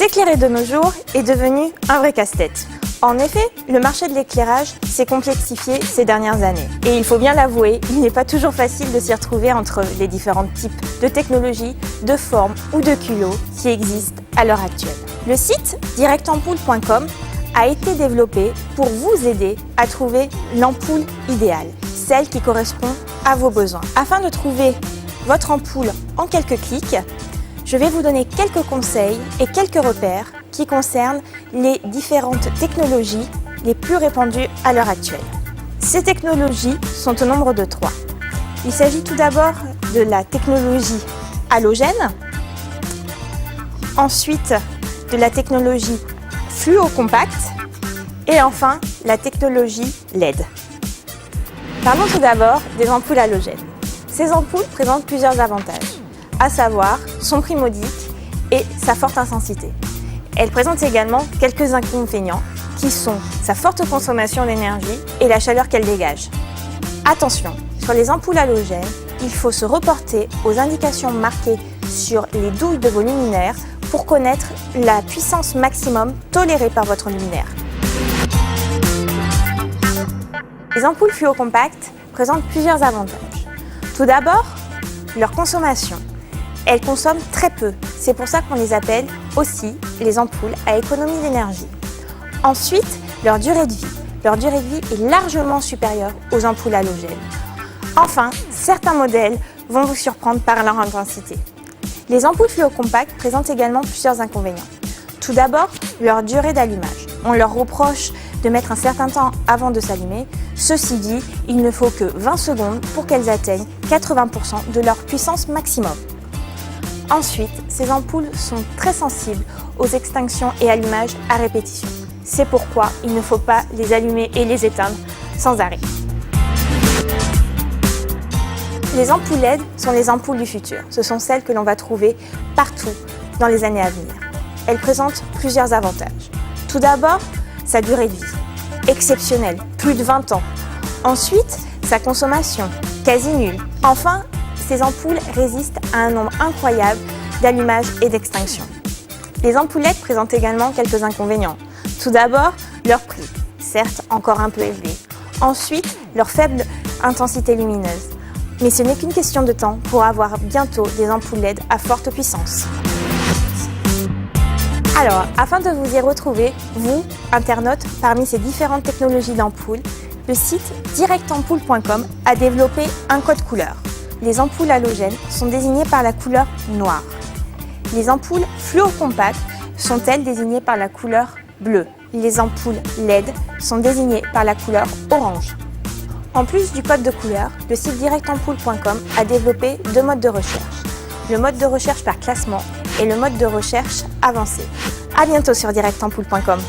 S'éclairer de nos jours est devenu un vrai casse-tête. En effet, le marché de l'éclairage s'est complexifié ces dernières années. Et il faut bien l'avouer, il n'est pas toujours facile de s'y retrouver entre les différents types de technologies, de formes ou de culots qui existent à l'heure actuelle. Le site directampoule.com a été développé pour vous aider à trouver l'ampoule idéale, celle qui correspond à vos besoins. Afin de trouver votre ampoule en quelques clics, je vais vous donner quelques conseils et quelques repères qui concernent les différentes technologies les plus répandues à l'heure actuelle. Ces technologies sont au nombre de 3. Il s'agit tout d'abord de la technologie halogène, ensuite de la technologie fluocompact et enfin la technologie LED. Parlons tout d'abord des ampoules halogènes. Ces ampoules présentent plusieurs avantages, à savoir son prix modique et sa forte intensité. Elles présentent également quelques inconvénients qui sont sa forte consommation d'énergie et la chaleur qu'elles dégagent. Attention, sur les ampoules halogènes, il faut se reporter aux indications marquées sur les douilles de vos luminaires pour connaître la puissance maximum tolérée par votre luminaire. Les ampoules fluocompactes présentent plusieurs avantages. Tout d'abord, leur consommation. Elles consomment très peu, c'est pour ça qu'on les appelle aussi les ampoules à économie d'énergie. Ensuite, leur durée de vie. Leur durée de vie est largement supérieure aux ampoules halogènes. Enfin, certains modèles vont vous surprendre par leur intensité. Les ampoules fluocompactes présentent également plusieurs inconvénients. Tout d'abord, leur durée d'allumage. On leur reproche de mettre un certain temps avant de s'allumer. Ceci dit, il ne faut que 20 secondes pour qu'elles atteignent 80% de leur puissance maximum. Ensuite, ces ampoules sont très sensibles aux extinctions et allumages à répétition. C'est pourquoi il ne faut pas les allumer et les éteindre sans arrêt. Les ampoules LED sont les ampoules du futur. Ce sont celles que l'on va trouver partout dans les années à venir. Elles présentent plusieurs avantages. Tout d'abord, sa durée de vie, exceptionnelle, plus de 20 ans. Ensuite, sa consommation, quasi nulle. Enfin, ces ampoules résistent à un nombre incroyable d'allumages et d'extinctions. Les ampoules LED présentent également quelques inconvénients. Tout d'abord, leur prix, certes encore un peu élevé. Ensuite, leur faible intensité lumineuse. Mais ce n'est qu'une question de temps pour avoir bientôt des ampoules LED à forte puissance. Alors, afin de vous y retrouver, vous, internautes, parmi ces différentes technologies d'ampoules, le site directampoule.com a développé un code couleur. Les ampoules halogènes sont désignées par la couleur noire. Les ampoules fluocompactes sont-elles désignées par la couleur bleue. Les ampoules LED sont désignées par la couleur orange. En plus du code de couleur, le site directampoule.com a développé 2 modes de recherche. Le mode de recherche par classement et le mode de recherche avancé. À bientôt sur directampoule.com.